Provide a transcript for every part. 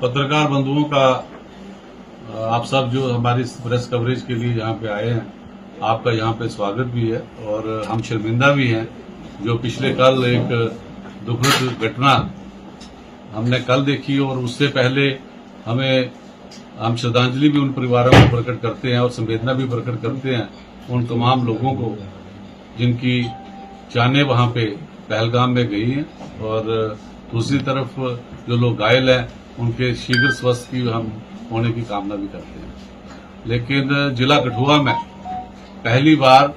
पत्रकार बंधुओं का आप सब जो हमारी प्रेस कवरेज के लिए यहाँ पे आए हैं, आपका यहाँ पे स्वागत भी है और हम शर्मिंदा भी हैं। जो पिछले कल एक दुखद घटना हमने कल देखी और उससे पहले हम श्रद्धांजलि भी उन परिवारों को प्रकट करते हैं और संवेदना भी प्रकट करते हैं उन तमाम लोगों को जिनकी जानें वहां पे पहलगाम में गई हैं, और दूसरी तरफ जो लोग घायल हैं उनके शीघ्र स्वस्थ की हम होने की कामना भी करते हैं। लेकिन जिला कठुआ में पहली बार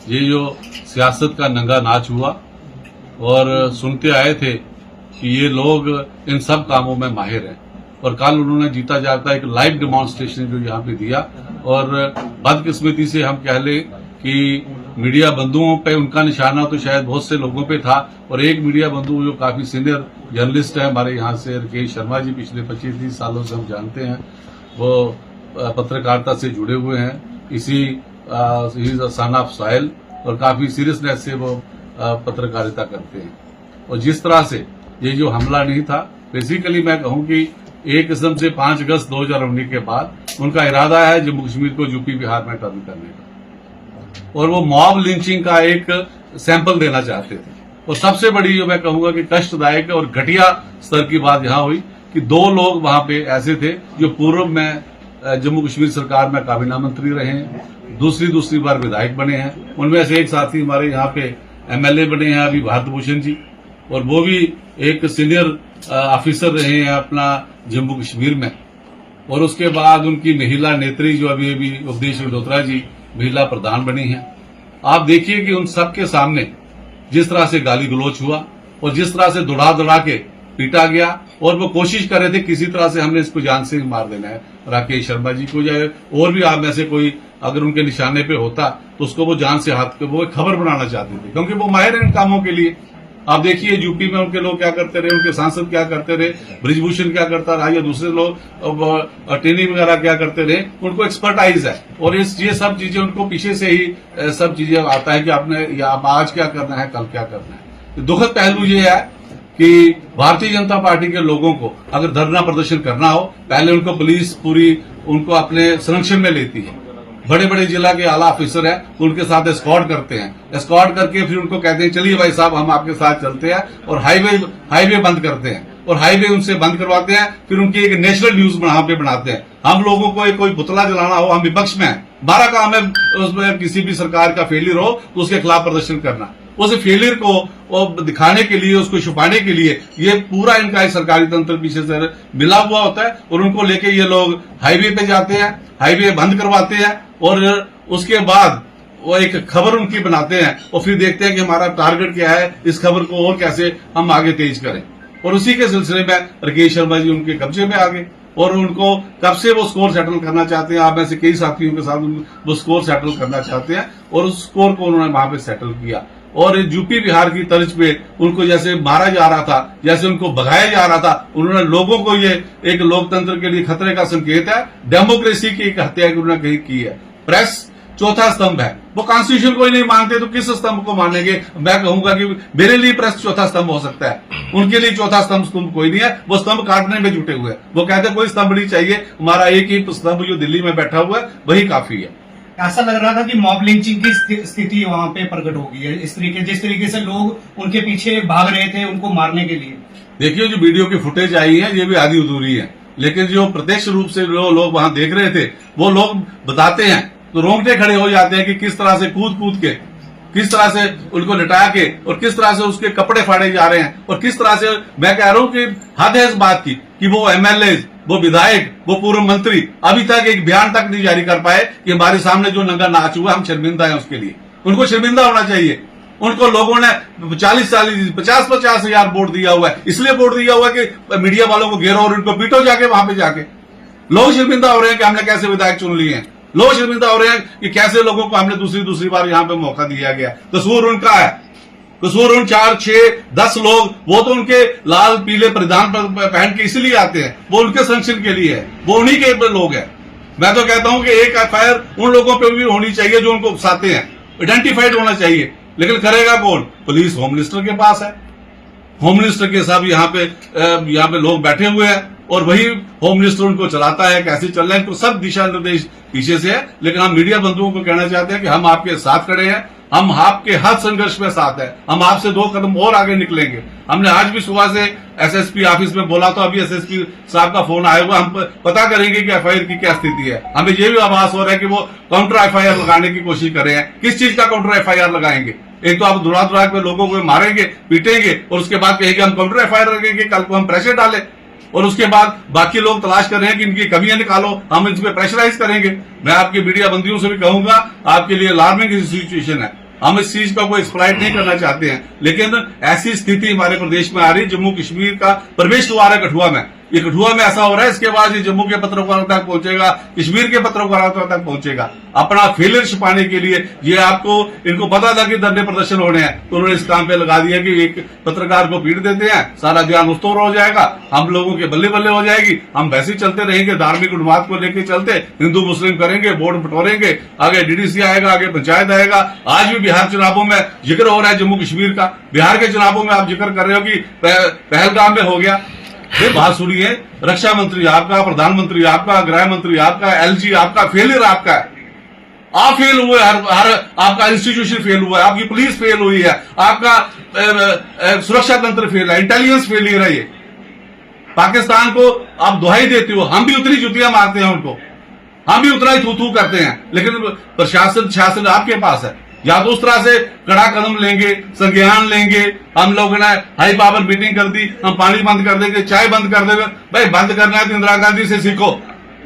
ये जो सियासत का नंगा नाच हुआ और सुनते आए थे कि ये लोग इन सब कामों में माहिर हैं, और कल उन्होंने जीता जागता एक लाइव डेमोन्स्ट्रेशन जो यहाँ पे दिया। और बदकिस्मती से हम कह लें कि मीडिया बंधुओं पे उनका निशाना तो शायद बहुत से लोगों पे था, और एक मीडिया बंधु जो काफी सीनियर जर्नलिस्ट है हमारे यहाँ से, राकेश शर्मा जी, पिछले 25-30 सालों से हम जानते हैं, वो पत्रकारिता से जुड़े हुए हैं, इसी सन ऑफ सॉइल, और काफी सीरियसनेस से वो पत्रकारिता करते हैं। और जिस तरह से ये जो हमला नहीं था, बेसिकली मैं कहूं कि एक किस्म से 5 अगस्त 2019 के बाद उनका इरादा है जम्मू कश्मीर को यूपी बिहार में टर्न करने का, और वो मॉब लिंचिंग का एक सैंपल देना चाहते थे। और सबसे बड़ी जो मैं कहूंगा कि कष्टदायक और घटिया स्तर की बात यहां हुई कि 2 लोग वहां पे ऐसे थे जो पूर्व में जम्मू कश्मीर सरकार में काबीना मंत्री रहे हैं, दूसरी बार विधायक बने हैं। उनमें से एक साथी हमारे यहाँ पे MLA बने हैं अभी, भारत भूषण जी, और वो भी एक सीनियर ऑफिसर रहे हैं अपना जम्मू कश्मीर में। और उसके बाद उनकी महिला नेत्री जो अभी उपदेश विडोत्रा जी महिला प्रधान बनी हैं। आप देखिए कि उन सबके सामने जिस तरह से गाली गलौच हुआ और जिस तरह से दौड़ा के पीटा गया, और वो कोशिश कर रहे थे किसी तरह से हमने इसको जान से मार देना है, राकेश शर्मा जी को, या और भी आप में से कोई अगर उनके निशाने पे होता तो उसको वो जान से हाथ वो एक खबर बनाना चाहते थे, क्योंकि वो माहिर हैं इन कामों के लिए। आप देखिए यूपी में उनके लोग क्या करते रहे, उनके सांसद क्या करते रहे, ब्रिजभूषण क्या करता रहा, या दूसरे लोग टेनी वगैरह क्या करते रहे, उनको एक्सपर्टाइज है। और ये सब चीजें उनको पीछे से ही सब चीजें आता है कि आपने या आज क्या करना है, कल क्या करना है। दुखद पहलू ये है कि भारतीय जनता पार्टी के लोगों को अगर धरना प्रदर्शन करना हो, पहले उनको पुलिस पूरी उनको अपने संरक्षण में लेती है। बड़े बड़े जिला के आला ऑफिसर हैं, उनके साथ एस्कॉर्ट करते हैं, एस्कॉर्ट करके फिर उनको कहते हैं चलिए भाई साहब हम आपके साथ चलते हैं, और हाईवे बंद करते हैं, और हाईवे उनसे बंद करवाते हैं। फिर उनकी एक नेशनल न्यूज वहां पे बनाते हैं। हम लोगों को कोई पुतला जलाना हो, हम विपक्ष में हैं, 12 काम है उसमें किसी भी सरकार का फेलियर हो तो उसके खिलाफ प्रदर्शन करना। उस फेलियर को दिखाने के लिए, उसको छुपाने के लिए ये पूरा इनका एक सरकारी तंत्र पीछे से मिला हुआ होता है, और उनको लेके ये लोग हाईवे पे जाते हैं, हाईवे बंद करवाते हैं, और उसके बाद वो एक खबर उनकी बनाते हैं, और फिर देखते हैं कि हमारा टारगेट क्या है, इस खबर को और कैसे हम आगे तेज करें। और उसी के सिलसिले में राकेश शर्मा जी उनके कब्जे में आ गए, और उनको कब से वो स्कोर सेटल करना चाहते हैं। आप में से कई साथियों के साथ वो स्कोर सेटल करना चाहते हैं, और उस स्कोर को उन्होंने वहां पे सेटल किया। और यूपी बिहार की तर्ज पे उनको जैसे मारा जा रहा था, जैसे उनको भगाया जा रहा था, उन्होंने लोगों को ये एक लोकतंत्र के लिए खतरे का संकेत है, डेमोक्रेसी की एक हत्या उन्होंने कहीं की है। प्रेस चौथा स्तंभ है, वो कॉन्स्टिट्यूशन को ही नहीं मानते तो किस स्तंभ को मानेंगे। मैं कहूंगा कि मेरे लिए प्रेस चौथा स्तंभ हो सकता है, उनके लिए चौथा स्तंभ कोई नहीं है। वो स्तंभ काटने में जुटे हुए हैं, वो कहते कोई स्तंभ नहीं चाहिए, हमारा एक ही स्तंभ जो दिल्ली में बैठा हुआ है वही काफी है। ऐसा लग रहा था कि मॉब लिंचिंग की स्थिति वहां पे प्रकट हो गई है, जिस तरीके से लोग उनके पीछे भाग रहे थे उनको मारने के लिए। देखिए जो वीडियो की फुटेज आई है ये भी आधी अधूरी है, लेकिन जो प्रत्यक्ष रूप से जो लोग वहां देख रहे थे वो लोग बताते हैं तो रोंगटे खड़े हो जाते हैं कि किस तरह से कूद के, किस तरह से उनको लिटा के, और किस तरह से उसके कपड़े फाड़े जा रहे हैं, और किस तरह से मैं कह रहा हूं कि हद है इस बात की कि वो MLA, वो विधायक, वो पूर्व मंत्री अभी तक एक बयान तक नहीं जारी कर पाए कि हमारे सामने जो नंगा नाच हुआ हम शर्मिंदा हैं उसके लिए। उनको शर्मिंदा होना चाहिए। उनको लोगों ने 50-50 हजार वोट दिया हुआ है, इसलिए वोट दिया हुआ है कि मीडिया वालों को घेरो और उनको पीटो जाके वहां पे जाके। लोग शर्मिंदा हो रहे हैं कि हमने कैसे विधायक चुन लिए हैं, लोग शर्मिंदा हो रहे हैं कि कैसे लोगों को हमने दूसरी बार यहां पे मौका दिया गया। कसूर उनका है, कसूर उन 4, 6, 10 लोग, वो तो उनके लाल पीले परिधान पहन के इसलिए आते हैं, वो उनके संरक्षण के लिए है, वो उन्हीं के लोग हैं। मैं तो कहता हूं कि एक FIR उन लोगों पे भी होनी चाहिए जो उनको उकसाते हैं, आइडेंटिफाइड होना चाहिए। लेकिन करेगा कौन? पुलिस होम मिनिस्टर के पास है, होम मिनिस्टर के साथ यहाँ पे लोग बैठे हुए हैं, और वही होम मिनिस्टर उनको चलाता है, कैसे चल रहे हैं, तो सब दिशा निर्देश पीछे से है। लेकिन हम मीडिया बंधुओं को कहना चाहते हैं कि हम आपके साथ खड़े हैं, हम आपके हर संघर्ष में साथ है, हम आपसे 2 कदम और आगे निकलेंगे। हमने आज भी सुबह से एसएसपी ऑफिस में बोला, तो अभी एसएसपी साहब का फोन आया हुआ, हम पता करेंगे कि एफआईआर की क्या स्थिति है। हमें ये भी आभास हो रहा है कि वो काउंटर एफआईआर लगाने की कोशिश कर रहे हैं। किस चीज का काउंटर एफआईआर लगाएंगे? एक तो आप दुरा के लोगों को मारेंगे, पीटेंगे, और उसके बाद कहेंगे हम काउंटर एफआईआर लगेंगे, कल को हम प्रेशर डालें, और उसके बाद बाकी लोग तलाश कर रहे हैं कि इनकी कमियां निकालो, हम इस पे प्रेशराइज करेंगे। मैं आपके मीडिया बंदियों से भी कहूंगा, आपके लिए अलार्मिंग सिचुएशन है, हम इस चीज का कोई एक्सप्लॉइट नहीं करना चाहते हैं, लेकिन ऐसी स्थिति हमारे प्रदेश में आ रही। जम्मू कश्मीर का प्रवेश द्वार है कठुआ में, ये कठुआ में ऐसा हो रहा है, इसके बाद ये जम्मू के पत्रकारों तक पहुंचेगा, कश्मीर के पत्रकारों तक पहुंचेगा। अपना फेलियर छिपाने के लिए ये आपको, इनको पता था कि धरने प्रदर्शन होने हैं, तो उन्होंने इस काम पे लगा दिया कि एक पत्रकार को पीट देते हैं, सारा ध्यान उस तौर हो जाएगा, हम लोगों के बल्ले बल्ले हो जाएगी, हम वैसे ही चलते रहेंगे, धार्मिक उन्माद को लेकर चलते, हिंदू मुस्लिम करेंगे, वोट बटोरेंगे, आगे डीडीसी आएगा, आगे पंचायत आएगा। आज भी बिहार चुनावों में जिक्र हो रहा है जम्मू कश्मीर का, बिहार के चुनावों में आप जिक्र कर रहे हो कि पहलगाम में हो गया। ये बात सुनिए, रक्षा मंत्री आपका, प्रधानमंत्री आपका, गृह मंत्री आपका, एलजी आपका, फेलियर आपका है, आप फेल हुए, हर आपका इंस्टीट्यूशन फेल हुआ है, आपकी पुलिस फेल हुई है, आपका सुरक्षा तंत्र फेल है, इंटेलिजेंस फेलियर है। ये पाकिस्तान को आप दुहाई देते हो, हम भी उतनी जुतियां मारते हैं उनको, हम भी उतना ही थू करते हैं, लेकिन प्रशासन शासन आपके पास है। या तो उस तरह से कड़ा कदम लेंगे, संज्ञान लेंगे, हम लोगों ने हाई पावर मीटिंग कर दी, हम पानी बंद कर देंगे, चाय बंद कर देंगे। भाई बंद करना है तो इंदिरा गांधी से सीखो।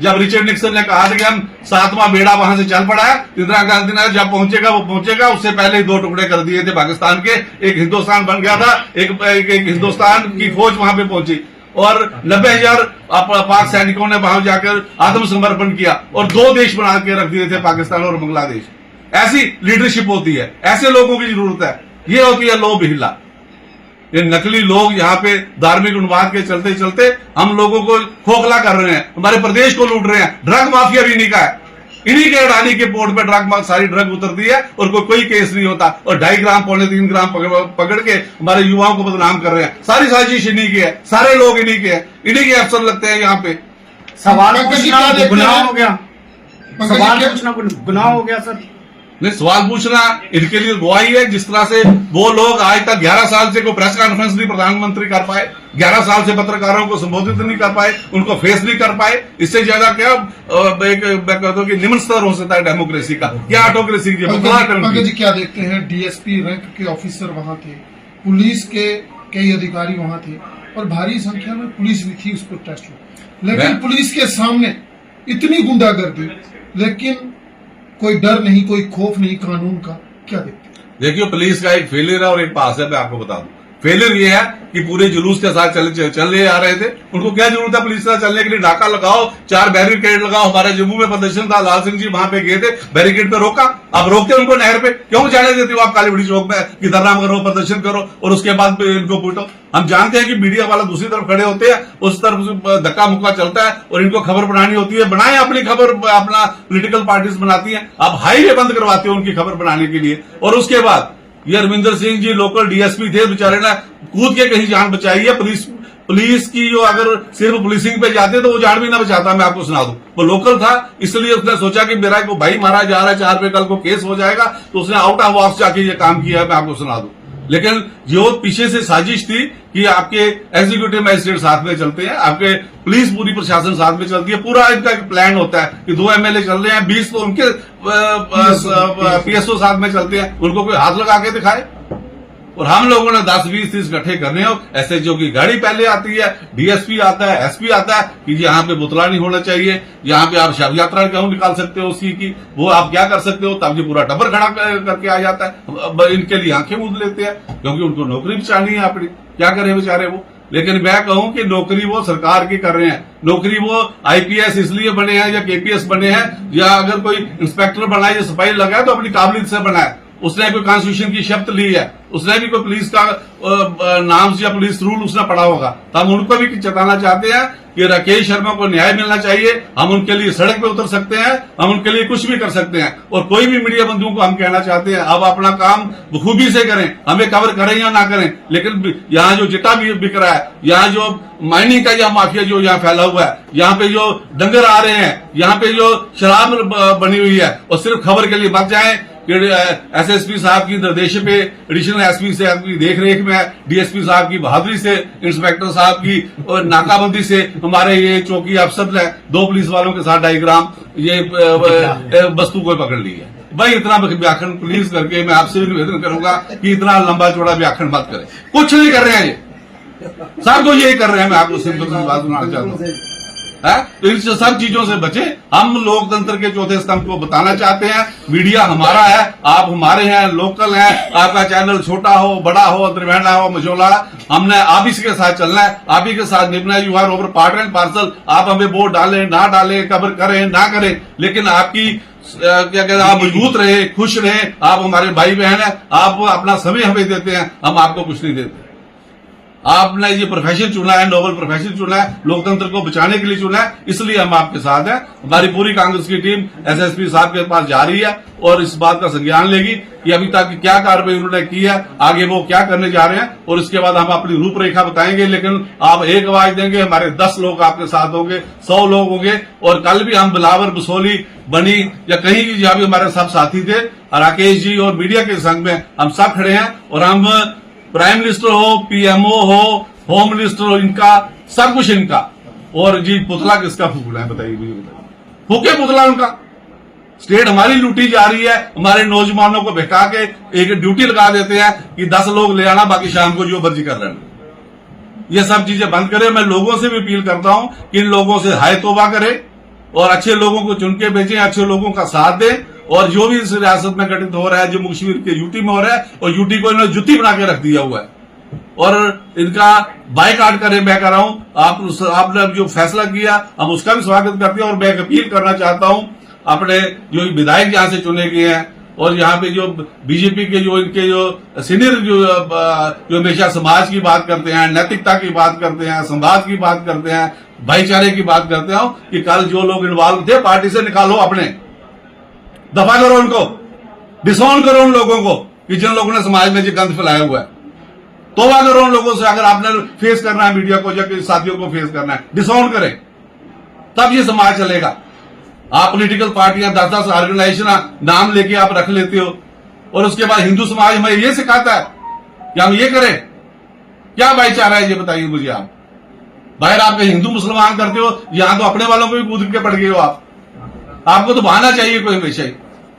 जब रिचर्ड निक्सन ने कहा था कि हम 7वां बेड़ा वहां से चल पड़ा है, इंदिरा गांधी ने जब पहुंचेगा वो पहुंचेगा, उससे पहले ही 2 टुकड़े कर दिए थे पाकिस्तान के, एक हिंदुस्तान बन गया था, एक हिंदुस्तान की फौज वहां पे पहुंची, और 90,000 पाक सैनिकों ने वहां जाकर आत्मसमर्पण किया, और 2 देश बना के रख दिए थे, पाकिस्तान और बांग्लादेश। ऐसी लीडरशिप होती है, ऐसे लोगों की जरूरत है। ये होती है लो बिहिला। ये नकली लोग यहाँ पे धार्मिक उन्माद के चलते चलते हम लोगों को खोखला कर रहे हैं, हमारे प्रदेश को लूट रहे हैं। ड्रग माफिया भी इन्हीं का है, इन्हीं के अडानी के पोर्ट पे सारी ड्रग उतरती है, और कोई केस नहीं होता, और 2.5 ग्राम 3 ग्राम पकड़ के हमारे युवाओं को बदनाम कर रहे हैं। सारी साजिश इन्हीं की है, सारे लोग इन्हीं के हैं, इन्हीं के अफसर लगते हैं यहाँ पे। सवाल पूछना गुनाह हो गया, सवाल पूछना गुनाह हो गया सर? नहीं, सवाल पूछना इनके लिए गवाही है। जिस तरह से वो लोग आज तक 11 साल से कोई प्रेस कॉन्फ्रेंस नहीं प्रधानमंत्री कर पाए, 11 साल से पत्रकारों को संबोधित नहीं कर पाए, उनको फेस नहीं कर पाए, इससे ज्यादा क्या मैं कहता हूं कि निम्न स्तर हो सकता है डेमोक्रेसी का? क्या ऑटोक्रेसी की? पंकज जी क्या देखते हैं, डीएसपी रैंक के ऑफिसर वहां थे, पुलिस के कई अधिकारी वहां थे, और भारी संख्या में पुलिस भी थी उस प्रोटेस्ट में, लेकिन पुलिस के सामने इतनी गुंडागर्दी, लेकिन कोई डर नहीं, कोई खौफ नहीं कानून का, क्या देखते हैं? देखिए, पुलिस का एक फेलियर है और एक पास है। मैं आपको बता दूं, फेलियर ये है कि पूरे जुलूस के साथ चले आ रहे थे, उनको क्या जरूरत है पुलिस के साथ चलने के लिए? नाका लगाओ, 4 बैरिकेड लगाओ। हमारे जम्मू में प्रदर्शन था, लाल सिंह जी वहां पे गए थे, बैरिकेड पे रोका। आप रोकते उनको नहर पे, क्यों जाने देते हो आप काली बड़ी चौक में कि धरना करो, प्रदर्शन करो, और उसके बाद इनको पीटो? हम जानते हैं कि मीडिया वाला दूसरी तरफ खड़े होते हैं, उस तरफ धक्का मुक्का चलता है, और इनको खबर बनानी होती है। बनाए अपनी खबर, अपना पोलिटिकल पार्टीज बनाती है। आप हाईवे बंद करवाते हो उनकी खबर बनाने के लिए, और उसके बाद ये रविंदर सिंह जी लोकल डीएसपी थे, बेचारे ने कूद के कहीं जान बचाई है। पुलिस की जो अगर सिर्फ पुलिसिंग पे जाते तो वो जान भी ना बचाता। मैं आपको सुना दूं, वो लोकल था, इसलिए उसने सोचा कि मेरा को भाई मारा जा रहा है, 4 पे कल को केस हो जाएगा, तो उसने आउट ऑफ ऑफ जाके ये काम किया है। मैं आपको सुना दूं, लेकिन जो पीछे से साजिश थी कि आपके एग्जीक्यूटिव मजिस्ट्रेट साथ में चलते हैं, आपके पुलिस पूरी प्रशासन साथ में चलती है, पूरा इनका प्लान होता है कि 2 एमएलए चल रहे हैं, 20 तो उनके पीएसओ साथ में चलते हैं, उनको कोई हाथ लगा के दिखाए। और हम लोगों ने 10-20-30 इकट्ठे करने हो, एसएचओ की गाड़ी पहले आती है, डीएसपी आता है, एसपी आता है कि यहाँ पे पुतला नहीं होना चाहिए, यहाँ पे आप शव यात्रा क्यों निकाल सकते हो उसकी की, वो आप क्या कर सकते हो? तब ये पूरा टब्बर खड़ा करके आ जाता है। इनके लिए आंखें मूंद लेते हैं, क्योंकि उनको नौकरी बचानी है अपनी। क्या करें बेचारे वो? लेकिन मैं कहूं कि नौकरी वो सरकार की कर रहे हैं, नौकरी वो आईपीएस इसलिए बने हैं या केपीएस बने हैं, या अगर कोई इंस्पेक्टर बना है या सिपाही लगा है तो अपनी काबिलियत से बना है। उसने कोई कॉन्स्टिट्यूशन की शपथ ली है, उसने भी कोई पुलिस का नाम या पुलिस रूल उसने पढ़ा होगा, तो हम उनको भी चेताना चाहते हैं कि राकेश शर्मा को न्याय मिलना चाहिए। हम उनके लिए सड़क पे उतर सकते हैं, हम उनके लिए कुछ भी कर सकते हैं। और कोई भी मीडिया बंधुओं को हम कहना चाहते हैं, अब अपना काम बखूबी से करें, हमें कवर करें या ना करें, लेकिन यहाँ जो चिट्टा बिक रहा है, यहाँ जो माइनिंग का या माफिया जो यहाँ फैला हुआ है, यहाँ पे जो डंगर आ रहे हैं, यहाँ पे जो शराब बनी हुई है, और सिर्फ खबर के लिए मत जाए। एसएसपी साहब की निर्देश पे, एडिशनल एसपी से आपकी देख रेख में, डीएसपी साहब की बहादुरी से, इंस्पेक्टर साहब की और नाकाबंदी से हमारे ये चौकी अफसर ने 2 पुलिस वालों के साथ डायग्राम ये वस्तु को पकड़ ली है। भाई इतना व्याख्यान प्लीज करके मैं आपसे भी निवेदन करूंगा कि इतना लंबा चौड़ा व्याख्यान मत करें। कुछ नहीं कर रहे हैं ये, सब को यही कर रहे हैं। मैं आपको सिंपल सी बात सुनाना चाहता हूँ, तो इन सब चीजों से बचे। हम लोकतंत्र के चौथे स्तंभ को बताना चाहते हैं, मीडिया हमारा है, आप हमारे हैं, लोकल हैं। आपका चैनल छोटा हो, बड़ा हो, त्रिवेणा हो, मझोला, हमने आप ही के साथ चलना है, आप ही के साथ निभना है। You are our part and parcel. आप हमें वोट डालें ना डालें, कवर करें ना करें, लेकिन आपकी क्या कहते हैं, आप मजबूत रहे, खुश रहे। आप हमारे भाई बहन है, आप अपना समय हमें देते हैं, हम आपको कुछ नहीं देते। आपने ये प्रोफेशन चुना है, नोबल प्रोफेशन चुना है, लोकतंत्र को बचाने के लिए चुना है, इसलिए हम आपके साथ हैं। हमारी पूरी कांग्रेस की टीम एसएसपी साहब के पास जा रही है और इस बात का संज्ञान लेगी कि अभी तक क्या कार्रवाई उन्होंने की है, आगे वो क्या करने जा रहे हैं, और इसके बाद हम अपनी रूपरेखा बताएंगे। लेकिन आप एक आवाज देंगे, हमारे 10 लोग आपके साथ होंगे, 100 लोग होंगे। और कल भी हम बिलावर, बसोली, बनी या कहीं भी जहां भी हमारे सब साथी थे, राकेश जी और मीडिया के संग में हम सब खड़े हैं। और हम प्राइम मिनिस्टर हो, पीएमओ हो, होम मिनिस्टर हो, इनका सब कुछ इनका। और जी पुतला किसका फूकना है बताइए, मुझे बताइए, फूके पुतला उनका। स्टेट हमारी लूटी जा रही है, हमारे नौजवानों को बहका के एक ड्यूटी लगा देते हैं कि 10 लोग ले आना, बाकी शाम को जो मर्जी कर लेना। ये सब चीजें बंद करें। मैं लोगों से भी अपील करता हूं कि इन लोगों से हाय तौबा करें और अच्छे लोगों को चुन के भेजें, अच्छे लोगों का साथ दें। और जो भी इस रियासत में घटित हो रहा है, जम्मू कश्मीर के यूटी में हो रहा है, और यूटी को इन्होंने जुत्ती बना के रख दिया हुआ है, और इनका बायकॉट करें। मैं कह रहा हूं आपने जो फैसला किया, हम उसका भी स्वागत करते हैं। और मैं अपील करना चाहता हूं, अपने जो विधायक यहां से चुने गए हैं और यहाँ पे जो बीजेपी के जो इनके जो सीनियर जो हमेशा समाज की बात करते हैं, नैतिकता की बात करते हैं, संवाद की बात करते हैं, भाईचारे की बात करते हैं, कि कल जो लोग इन्वॉल्व थे पार्टी से निकालो, अपने दफा करो उनको, डिसऑन करो उन लोगों को कि जिन लोगों ने समाज में जो गंद फैलाया हुआ है। तौबा करो उन लोगों से। अगर आपने फेस करना है मीडिया को या किसी साथियों को फेस करना है, डिसऑन करें, तब ये समाज चलेगा। आप पॉलिटिकल पार्टियां 10-10 ऑर्गेनाइजेशन नाम लेके आप रख लेते हो, और उसके बाद हिंदू समाज हमें ये सिखाता है कि हम ये करें। क्या भाईचारा है ये बताइए मुझे आप। बाहर आप हिंदू मुसलमान करते हो, यहां तो अपने वालों को भी कूद के पड़ गए हो आप। आपको तो बहाना चाहिए कोई हमेशा ही।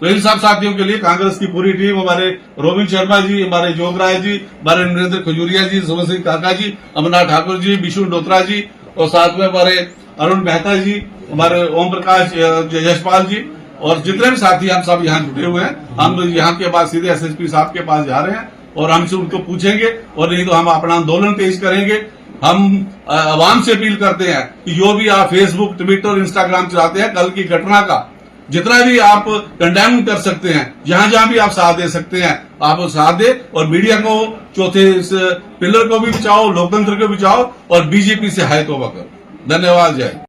तो इन सब साथियों के लिए कांग्रेस की पूरी टीम, हमारे रोबिन शर्मा जी, हमारे जोगराय जी, हमारे नरेंद्र खजूरिया जी, सुमन सिंह काका जी, अमरनाथ ठाकुर जी, विष्णु डोत्रा जी, और साथ में हमारे अरुण मेहता जी, हमारे ओम प्रकाश यशपाल जी, और जितने भी साथी हम सब यहाँ जुटे हुए हैं। हम यहाँ के बाद सीधे एसएसपी साहब के पास जा रहे हैं और हमसे उनको पूछेंगे, और नहीं तो हम अपना आंदोलन तेज करेंगे। हम आवाम से अपील करते हैं कि जो भी आप फेसबुक, ट्विटर, इंस्टाग्राम चलाते हैं, कल की घटना का जितना भी आप कंडेम कर सकते हैं, जहां जहां भी आप साथ दे सकते हैं, आप साथ दे। और मीडिया को, चौथे इस पिलर को भी बचाओ, लोकतंत्र को बचाओ, और बीजेपी से हाय तौबा करो। धन्यवाद। जय।